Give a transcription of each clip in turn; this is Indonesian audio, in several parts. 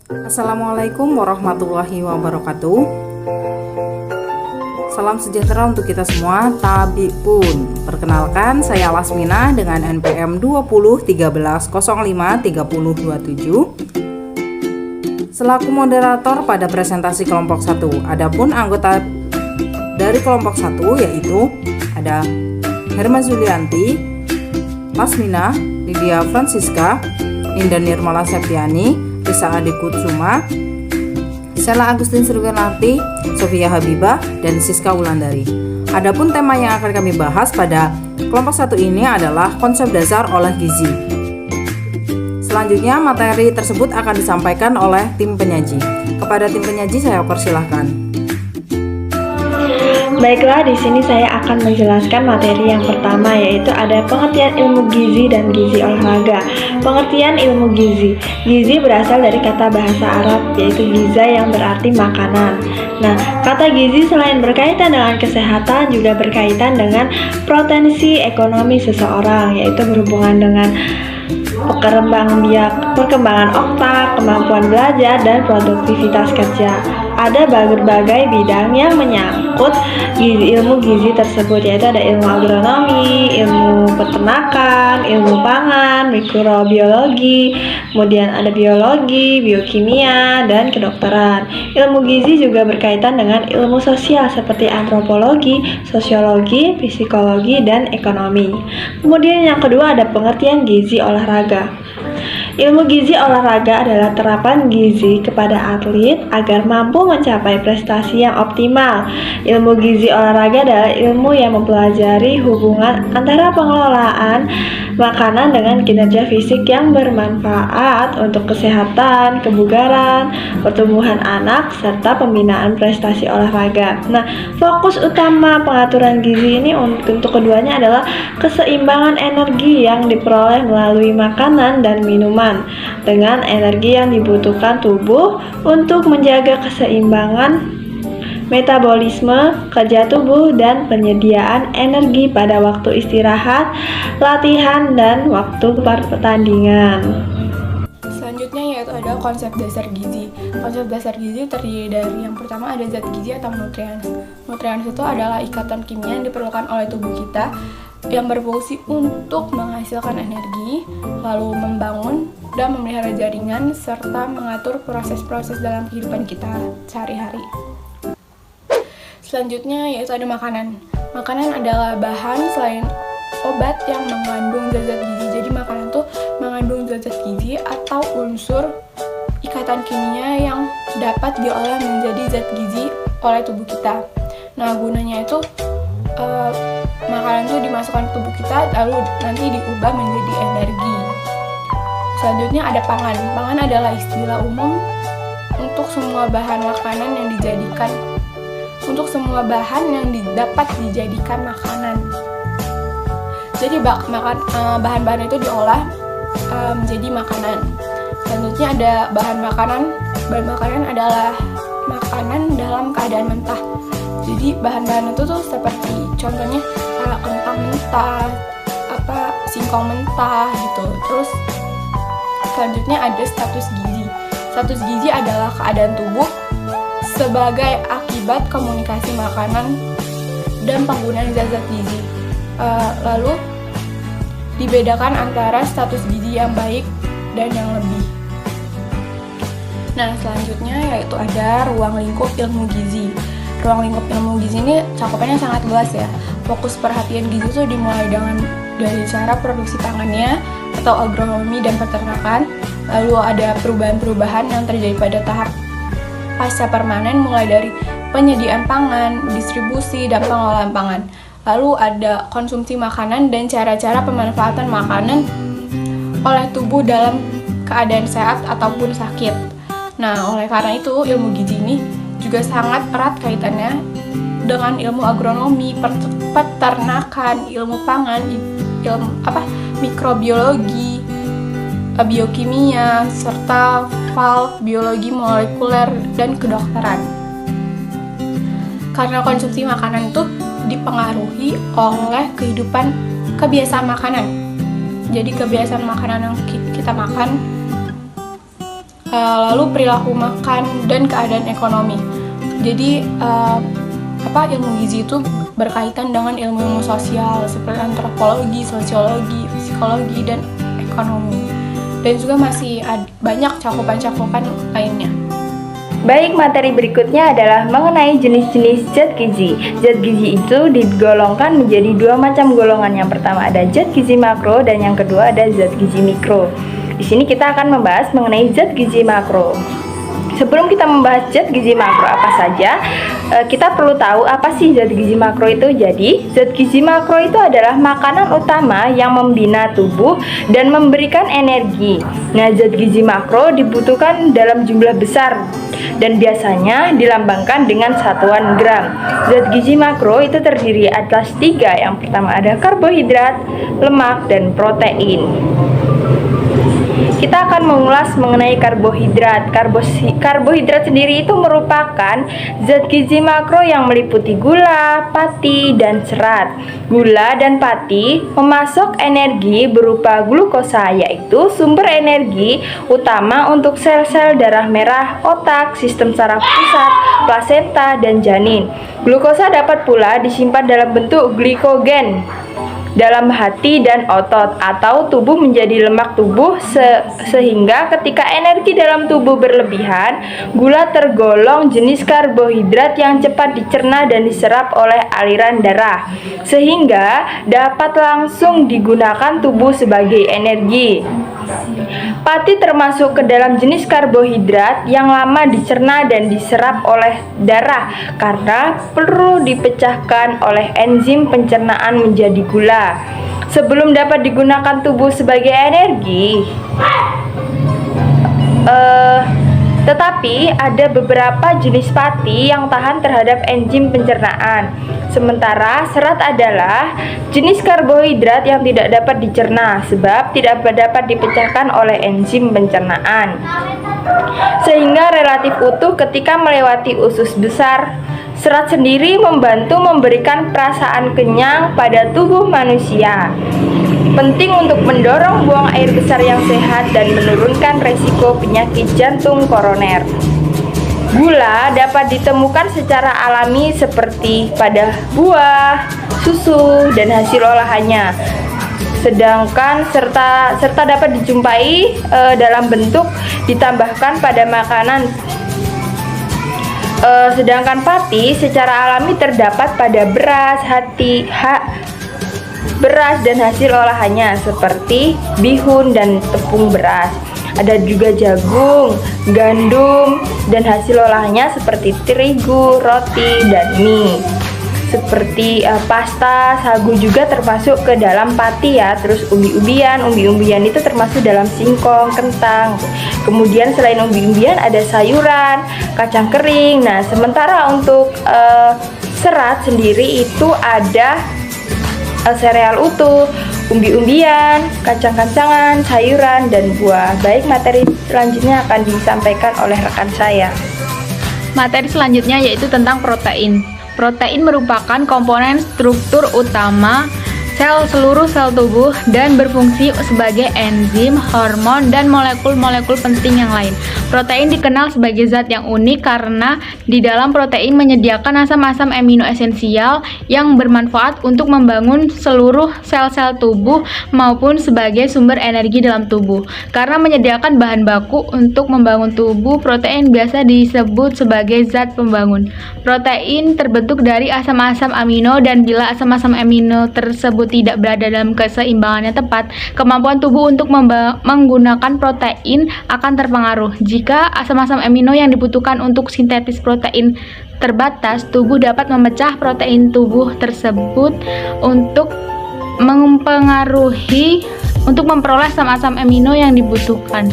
Assalamualaikum warahmatullahi wabarakatuh. Salam sejahtera untuk kita semua, tabi pun. Perkenalkan, saya Lasmina dengan NPM 2013053027 selaku moderator pada presentasi kelompok 1. Adapun anggota dari kelompok 1 yaitu ada Herma Zulianti, Lasmina, Lydia Francisca, Indah Nirmala Septiani, Risa Adi Kutsuma, Sela Agustin Sriwanarti, Sofia Habibah, dan Siska Wulandari. Adapun tema yang akan kami bahas pada kelompok 1 ini adalah konsep dasar olah gizi. Selanjutnya materi tersebut akan disampaikan oleh tim penyaji. Kepada tim penyaji saya persilahkan. Baiklah, di sini saya akan menjelaskan materi yang pertama, yaitu ada pengertian ilmu gizi dan gizi olahraga. Pengertian ilmu gizi. Gizi berasal dari kata bahasa Arab, yaitu giza yang berarti makanan. Nah, kata gizi selain berkaitan dengan kesehatan, juga berkaitan dengan potensi ekonomi seseorang, yaitu berhubungan dengan perkembangan otak, kemampuan belajar, dan produktivitas kerja. Ada berbagai bidang yang menyangkut ilmu gizi tersebut, yaitu ada ilmu agronomi, ilmu peternakan, ilmu pangan, mikrobiologi, kemudian ada biologi, biokimia, dan kedokteran. Ilmu gizi juga berkaitan dengan ilmu sosial seperti antropologi, sosiologi, psikologi, dan ekonomi. Kemudian yang kedua ada pengertian gizi olahraga. Ilmu gizi olahraga adalah terapan gizi kepada atlet agar mampu mencapai prestasi yang optimal. Ilmu gizi olahraga adalah ilmu yang mempelajari hubungan antara pengelolaan makanan dengan kinerja fisik yang bermanfaat untuk kesehatan, kebugaran, pertumbuhan anak, serta pembinaan prestasi olahraga. Nah, fokus utama pengaturan gizi ini untuk keduanya adalah keseimbangan energi yang diperoleh melalui makanan dan minuman dengan energi yang dibutuhkan tubuh untuk menjaga keseimbangan metabolisme, kerja tubuh, dan penyediaan energi pada waktu istirahat, latihan, dan waktu pertandingan. Selanjutnya yaitu ada konsep dasar gizi. Konsep dasar gizi terdiri dari yang pertama ada zat gizi atau nutrien. Nutrien itu adalah ikatan kimia yang diperlukan oleh tubuh kita yang berfungsi untuk menghasilkan energi, lalu membangun dan memelihara jaringan, serta mengatur proses-proses dalam kehidupan kita sehari-hari. Selanjutnya yaitu ada makanan. Makanan adalah bahan selain obat yang mengandung zat-zat gizi. Jadi makanan tuh mengandung zat-zat gizi atau unsur ikatan kimia yang dapat diolah menjadi zat gizi oleh tubuh kita. Nah, gunanya itu makanan itu dimasukkan ke tubuh kita lalu nanti diubah menjadi energi. Selanjutnya ada pangan. Pangan adalah istilah umum untuk semua bahan makanan yang dapat dijadikan makanan. Jadi bahan-bahan itu diolah menjadi makanan. Selanjutnya ada bahan makanan. Bahan makanan adalah makanan dalam keadaan mentah. Jadi bahan-bahan itu tuh seperti contohnya kentang mentah, singkong mentah gitu. Terus selanjutnya ada status gizi. Status gizi adalah keadaan tubuh sebagai akibat komunikasi makanan dan penggunaan zat-zat gizi. Lalu dibedakan antara status gizi yang baik dan yang lebih. Nah, selanjutnya yaitu ada ruang lingkup ilmu gizi. Ruang lingkup ilmu gizi ini cakupannya sangat luas ya. Fokus perhatian gizi itu dimulai dari cara produksi pangannya atau agronomi dan peternakan. Lalu ada perubahan-perubahan yang terjadi pada tahap pasca permanen mulai dari penyediaan pangan, distribusi, dan pengelolaan pangan. Lalu ada konsumsi makanan dan cara-cara pemanfaatan makanan oleh tubuh dalam keadaan sehat ataupun sakit. Nah, oleh karena itu ilmu gizi ini juga sangat erat kaitannya dengan ilmu agronomi, peternakan, ilmu pangan, mikrobiologi, biokimia, serta biologi molekuler dan kedokteran. Karena konsumsi makanan itu dipengaruhi oleh kebiasaan makanan. Jadi kebiasaan makanan yang kita makan lalu perilaku makan dan keadaan ekonomi. Jadi ilmu gizi itu berkaitan dengan ilmu sosial seperti antropologi, sosiologi, psikologi, dan ekonomi. Dan juga masih banyak cakupan-cakupan lainnya. Baik, materi berikutnya adalah mengenai jenis-jenis zat gizi. Zat gizi itu digolongkan menjadi dua macam golongan. Yang pertama ada zat gizi makro dan yang kedua ada zat gizi mikro. Di sini kita akan membahas mengenai zat gizi makro. Sebelum kita membahas zat gizi makro apa saja, kita perlu tahu apa sih zat gizi makro itu. Jadi, zat gizi makro itu adalah makanan utama yang membina tubuh dan memberikan energi. Nah, zat gizi makro dibutuhkan dalam jumlah besar dan biasanya dilambangkan dengan satuan gram. Zat gizi makro itu terdiri atas 3. Yang pertama ada karbohidrat, lemak, dan protein. Kita akan mengulas mengenai karbohidrat. Karbohidrat sendiri itu merupakan zat gizi makro yang meliputi gula, pati, dan serat. Gula dan pati memasok energi berupa glukosa, yaitu sumber energi utama untuk sel-sel darah merah, otak, sistem saraf pusat, plasenta, dan janin. Glukosa dapat pula disimpan dalam bentuk glikogen dalam hati dan otot atau tubuh menjadi lemak tubuh sehingga ketika energi dalam tubuh berlebihan, gula tergolong jenis karbohidrat yang cepat dicerna dan diserap oleh aliran darah sehingga dapat langsung digunakan tubuh sebagai energi. Pati termasuk ke dalam jenis karbohidrat yang lama dicerna dan diserap oleh darah karena perlu dipecahkan oleh enzim pencernaan menjadi gula sebelum dapat digunakan tubuh sebagai energi. Tetapi ada beberapa jenis pati yang tahan terhadap enzim pencernaan. Sementara serat adalah jenis karbohidrat yang tidak dapat dicerna sebab tidak dapat dipecahkan oleh enzim pencernaan, sehingga relatif utuh ketika melewati usus besar. Serat sendiri membantu memberikan perasaan kenyang pada tubuh manusia. Penting untuk mendorong buang air besar yang sehat dan menurunkan resiko penyakit jantung koroner. Gula dapat ditemukan secara alami seperti pada buah, susu, dan hasil olahannya. Sedangkan serta dapat dijumpai dalam bentuk ditambahkan pada makanan. Sedangkan pati secara alami terdapat pada beras dan hasil olahannya seperti bihun dan tepung beras. Ada juga jagung, gandum, dan hasil olahannya seperti terigu, roti, dan mie. Seperti pasta, sagu juga termasuk ke dalam pati ya. Terus umbi-umbian itu termasuk dalam singkong, kentang. Kemudian selain umbi-umbian ada sayuran, kacang kering. Nah, sementara untuk serat sendiri itu ada sereal utuh, umbi-umbian, kacang-kacangan, sayuran, dan buah. Baik, materi selanjutnya akan disampaikan oleh rekan saya. Materi selanjutnya yaitu tentang protein. Protein merupakan komponen struktur utama seluruh sel tubuh dan berfungsi sebagai enzim, hormon, dan molekul-molekul penting yang lain. Protein dikenal sebagai zat yang unik karena di dalam protein menyediakan asam-asam amino esensial yang bermanfaat untuk membangun seluruh sel-sel tubuh maupun sebagai sumber energi dalam tubuh. Karena menyediakan bahan baku untuk membangun tubuh, protein biasa disebut sebagai zat pembangun. Protein terbentuk dari asam-asam amino dan bila asam-asam amino tersebut tidak berada dalam keseimbangannya tepat, kemampuan tubuh untuk menggunakan protein akan terpengaruh. Jika asam-asam amino yang dibutuhkan untuk sintetis protein terbatas, tubuh dapat memecah protein tubuh tersebut untuk memperoleh asam-asam amino yang dibutuhkan.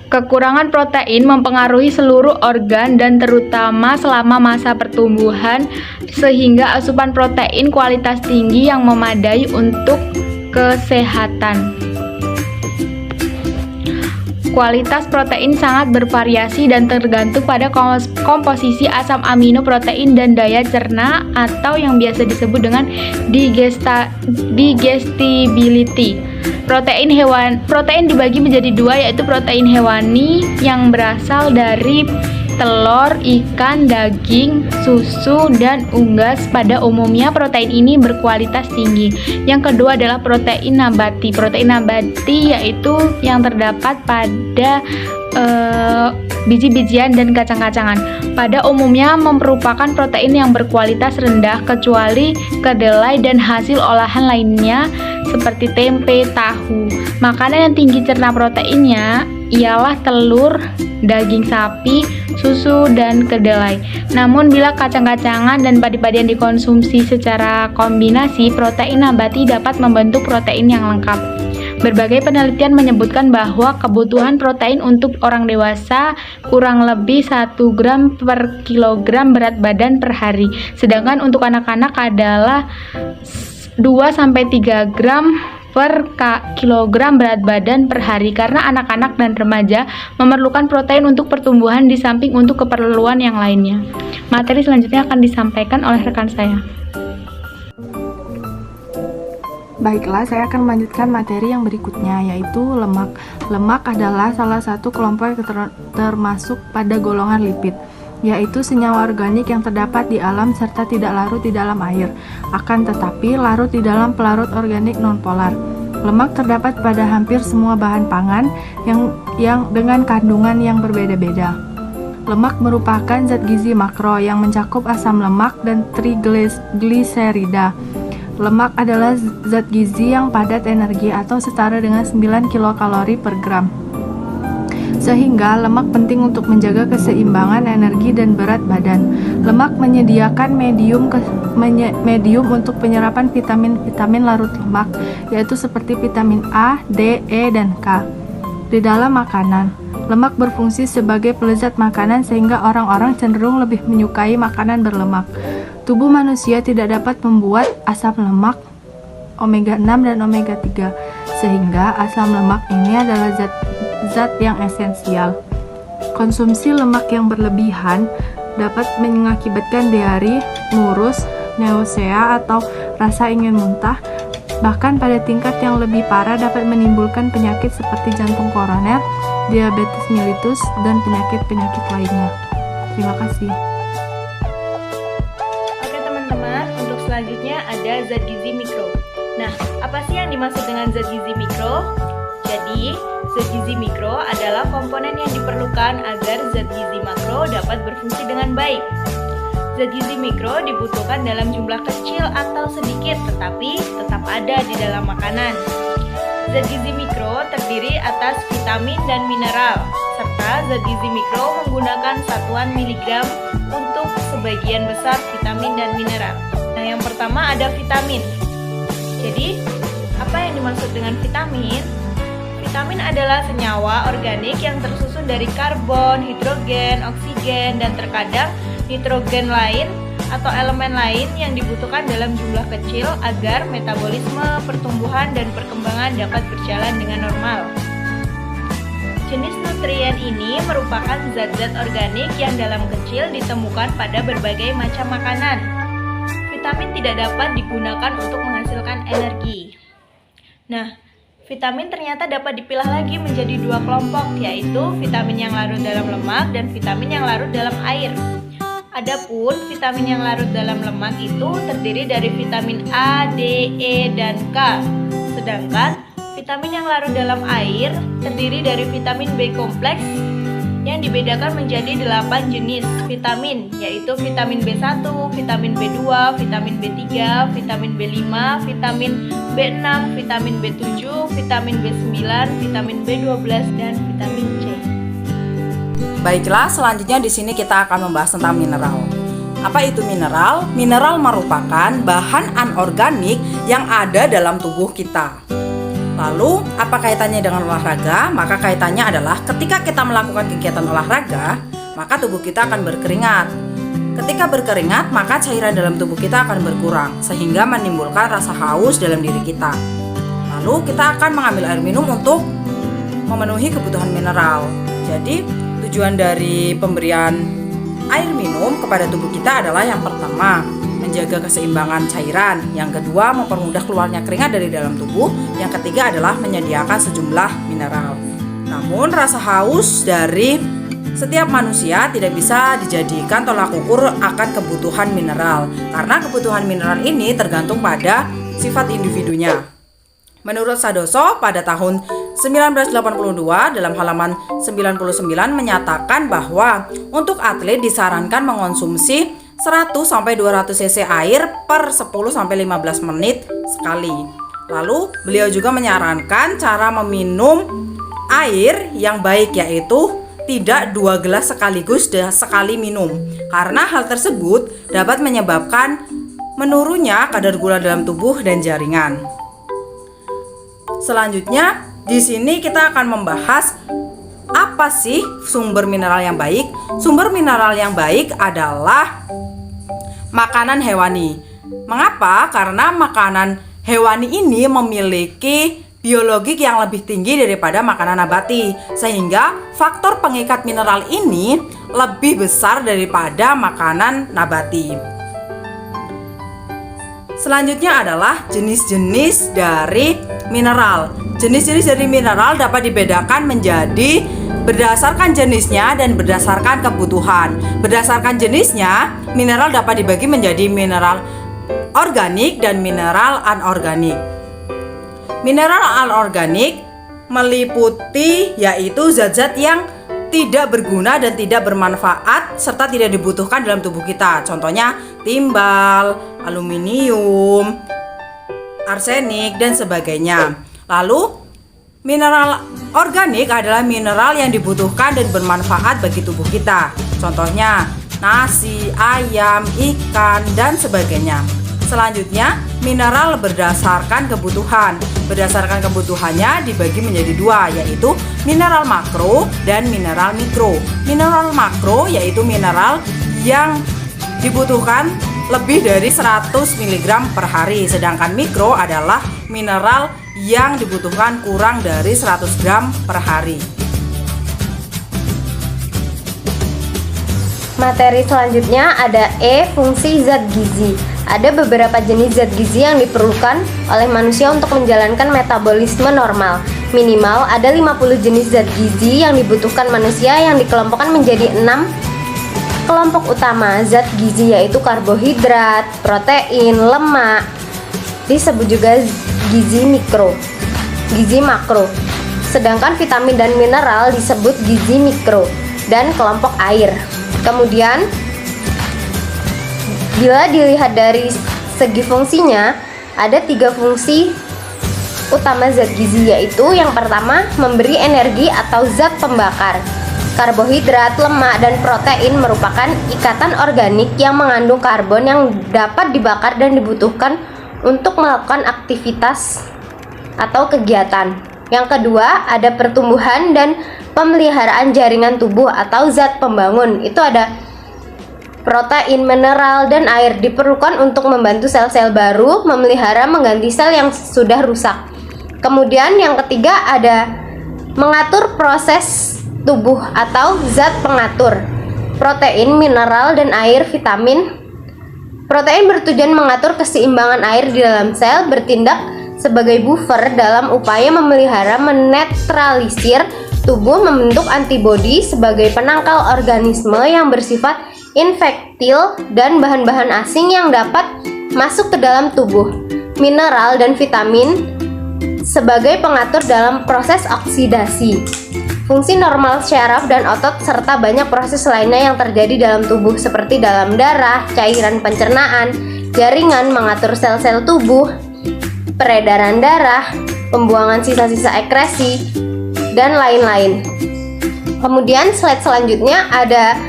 Kekurangan protein mempengaruhi seluruh organ dan terutama selama masa pertumbuhan, sehingga asupan protein kualitas tinggi yang memadai untuk kesehatan. Kualitas protein sangat bervariasi dan tergantung pada komposisi asam amino protein dan daya cerna atau yang biasa disebut dengan digestibility. Protein dibagi menjadi dua, yaitu protein hewani yang berasal dari telur, ikan, daging, susu, dan unggas. Pada umumnya protein ini berkualitas tinggi. Yang kedua adalah protein nabati. Protein nabati yaitu yang terdapat pada biji-bijian dan kacang-kacangan. Pada umumnya merupakan protein yang berkualitas rendah kecuali kedelai dan hasil olahan lainnya seperti tempe, tahu. Makanan yang tinggi cerna proteinnya ialah telur, daging sapi, susu, dan kedelai. Namun bila kacang-kacangan dan padi-padian dikonsumsi secara kombinasi, protein nabati dapat membentuk protein yang lengkap. Berbagai penelitian menyebutkan bahwa kebutuhan protein untuk orang dewasa kurang lebih 1 gram per kilogram berat badan per hari. Sedangkan untuk anak-anak adalah 2-3 gram per kilogram berat badan per hari, karena anak-anak dan remaja memerlukan protein untuk pertumbuhan di samping untuk keperluan yang lainnya. Materi selanjutnya akan disampaikan oleh rekan saya. Baiklah, saya akan melanjutkan materi yang berikutnya, yaitu lemak. Lemak adalah salah satu kelompok yang termasuk pada golongan lipid, yaitu senyawa organik yang terdapat di alam serta tidak larut di dalam air, akan tetapi larut di dalam pelarut organik nonpolar. Lemak terdapat pada hampir semua bahan pangan yang dengan kandungan yang berbeda-beda. Lemak merupakan zat gizi makro yang mencakup asam lemak dan trigliserida. Lemak adalah zat gizi yang padat energi atau setara dengan 9 kilokalori per gram. Sehingga lemak penting untuk menjaga keseimbangan energi dan berat badan. Lemak menyediakan medium untuk penyerapan vitamin-vitamin larut lemak, yaitu seperti vitamin A, D, E, dan K. Di dalam makanan, lemak berfungsi sebagai pelezat makanan sehingga orang-orang cenderung lebih menyukai makanan berlemak. Tubuh manusia tidak dapat membuat asam lemak omega 6 dan omega 3, sehingga asam lemak ini adalah zat yang esensial. Konsumsi lemak yang berlebihan dapat mengakibatkan diare, ngurus, nausea atau rasa ingin muntah. Bahkan pada tingkat yang lebih parah dapat menimbulkan penyakit seperti jantung koroner, diabetes mellitus, dan penyakit-penyakit lainnya. Terima kasih. Oke teman-teman, untuk selanjutnya ada zat gizi mikro. Nah, apa sih yang dimaksud dengan zat gizi mikro? Jadi, zat gizi mikro adalah komponen yang diperlukan agar zat gizi makro dapat berfungsi dengan baik. Zat gizi mikro dibutuhkan dalam jumlah kecil atau sedikit, tetapi tetap ada di dalam makanan. Zat gizi mikro terdiri atas vitamin dan mineral, serta zat gizi mikro menggunakan satuan miligram untuk sebagian besar vitamin dan mineral. Nah, yang pertama ada vitamin. Jadi, apa yang dimaksud dengan vitamin? Vitamin adalah senyawa organik yang tersusun dari karbon, hidrogen, oksigen, dan terkadang nitrogen lain atau elemen lain yang dibutuhkan dalam jumlah kecil agar metabolisme, pertumbuhan, dan perkembangan dapat berjalan dengan normal. Jenis nutrien ini merupakan zat-zat organik yang dalam kecil ditemukan pada berbagai macam makanan. Vitamin tidak dapat digunakan untuk menghasilkan energi. Nah, vitamin ternyata dapat dipilah lagi menjadi dua kelompok, yaitu vitamin yang larut dalam lemak dan vitamin yang larut dalam air. Adapun vitamin yang larut dalam lemak itu terdiri dari vitamin A, D, E, dan K. Sedangkan vitamin yang larut dalam air terdiri dari vitamin B kompleks yang dibedakan menjadi 8 jenis vitamin, yaitu vitamin B1, vitamin B2, vitamin B3, vitamin B5, vitamin B6, vitamin B7, vitamin B9, vitamin B12, dan vitamin C. Baiklah, selanjutnya di sini kita akan membahas tentang mineral. Apa itu mineral? Mineral merupakan bahan anorganik yang ada dalam tubuh kita. Lalu, apa kaitannya dengan olahraga? Maka kaitannya adalah ketika kita melakukan kegiatan olahraga, maka tubuh kita akan berkeringat. Ketika berkeringat, maka cairan dalam tubuh kita akan berkurang, sehingga menimbulkan rasa haus dalam diri kita. Lalu, kita akan mengambil air minum untuk memenuhi kebutuhan mineral. Jadi tujuan dari pemberian air minum kepada tubuh kita adalah yang pertama, menjaga keseimbangan cairan. Yang kedua, mempermudah keluarnya keringat dari dalam tubuh. Yang ketiga adalah menyediakan sejumlah mineral. Namun rasa haus dari setiap manusia tidak bisa dijadikan tolak ukur akan kebutuhan mineral, karena kebutuhan mineral ini tergantung pada sifat individunya. Menurut Sadoso pada tahun 1982 dalam halaman 99 menyatakan bahwa untuk atlet disarankan mengonsumsi 100-200 cc air per 10-15 menit sekali. Lalu beliau juga menyarankan cara meminum air yang baik, yaitu tidak 2 gelas sekaligus sekali minum, karena hal tersebut dapat menyebabkan menurunnya kadar gula dalam tubuh dan jaringan. Selanjutnya, di sini kita akan membahas apa sih sumber mineral yang baik. Sumber mineral yang baik adalah makanan hewani. Mengapa? Karena makanan hewani ini memiliki biologik yang lebih tinggi daripada makanan nabati, sehingga faktor pengikat mineral ini lebih besar daripada makanan nabati. Selanjutnya adalah jenis-jenis dari mineral. Jenis-jenis dari mineral dapat dibedakan menjadi berdasarkan jenisnya dan berdasarkan kebutuhan. Berdasarkan jenisnya, mineral dapat dibagi menjadi mineral organik dan mineral anorganik. Mineral anorganik meliputi yaitu zat-zat yang tidak berguna dan tidak bermanfaat serta tidak dibutuhkan dalam tubuh kita. Contohnya timbal, aluminium, arsenik, dan sebagainya. Lalu mineral organik adalah mineral yang dibutuhkan dan bermanfaat bagi tubuh kita. Contohnya nasi, ayam, ikan, dan sebagainya. Selanjutnya, mineral berdasarkan kebutuhan. Berdasarkan kebutuhannya dibagi menjadi 2, yaitu mineral makro dan mineral mikro. Mineral makro yaitu mineral yang dibutuhkan lebih dari 100 mg per hari, sedangkan mikro adalah mineral yang dibutuhkan kurang dari 100 gram per hari. Materi selanjutnya ada fungsi zat gizi. Ada beberapa jenis zat gizi yang diperlukan oleh manusia untuk menjalankan metabolisme normal. Minimal ada 50 jenis zat gizi yang dibutuhkan manusia yang dikelompokkan menjadi 6 kelompok utama zat gizi, yaitu karbohidrat, protein, lemak. Disebut juga gizi makro. Sedangkan vitamin dan mineral disebut gizi mikro dan kelompok air. Kemudian bila dilihat dari segi fungsinya, ada 3 fungsi utama zat gizi, yaitu yang pertama memberi energi atau zat pembakar. Karbohidrat, lemak, dan protein merupakan ikatan organik yang mengandung karbon yang dapat dibakar dan dibutuhkan untuk melakukan aktivitas atau kegiatan. Yang kedua, ada pertumbuhan dan pemeliharaan jaringan tubuh atau zat pembangun. Itu ada protein, mineral, dan air diperlukan untuk membantu sel-sel baru memelihara mengganti sel yang sudah rusak. Kemudian yang ketiga ada mengatur proses tubuh atau zat pengatur. Protein, mineral, dan air, vitamin. Protein bertujuan mengatur keseimbangan air di dalam sel, bertindak sebagai buffer dalam upaya memelihara, menetralisir tubuh, membentuk antibodi sebagai penangkal organisme yang bersifat infektil dan bahan-bahan asing yang dapat masuk ke dalam tubuh. Mineral dan vitamin sebagai pengatur dalam proses oksidasi, fungsi normal syaraf dan otot, serta banyak proses lainnya yang terjadi dalam tubuh seperti dalam darah, cairan pencernaan, jaringan, mengatur sel-sel tubuh, peredaran darah, pembuangan sisa-sisa ekresi, dan lain-lain. Kemudian slide selanjutnya ada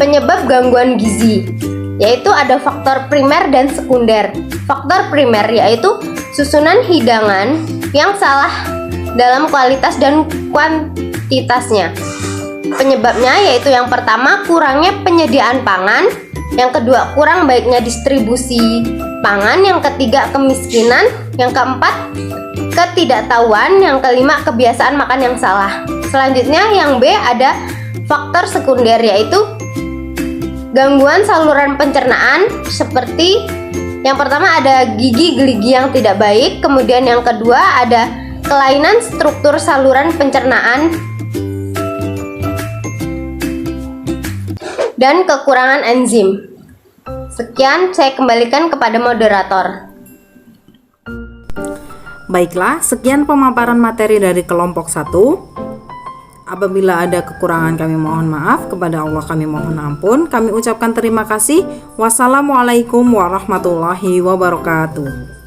penyebab gangguan gizi, yaitu ada faktor primer dan sekunder. Faktor primer yaitu susunan hidangan yang salah dalam kualitas dan kuantitasnya. Penyebabnya yaitu yang pertama kurangnya penyediaan pangan, yang kedua kurang baiknya distribusi pangan, yang ketiga kemiskinan, yang keempat ketidaktahuan, yang kelima kebiasaan makan yang salah. Selanjutnya yang B ada faktor sekunder, yaitu gangguan saluran pencernaan, seperti yang pertama ada gigi geligi yang tidak baik, kemudian yang kedua ada kelainan struktur saluran pencernaan dan kekurangan enzim. Sekian, saya kembalikan kepada moderator. Baiklah, sekian pemaparan materi dari kelompok 1. Apabila ada kekurangan kami mohon maaf, kepada Allah kami mohon ampun. Kami ucapkan terima kasih. Wassalamualaikum warahmatullahi wabarakatuh.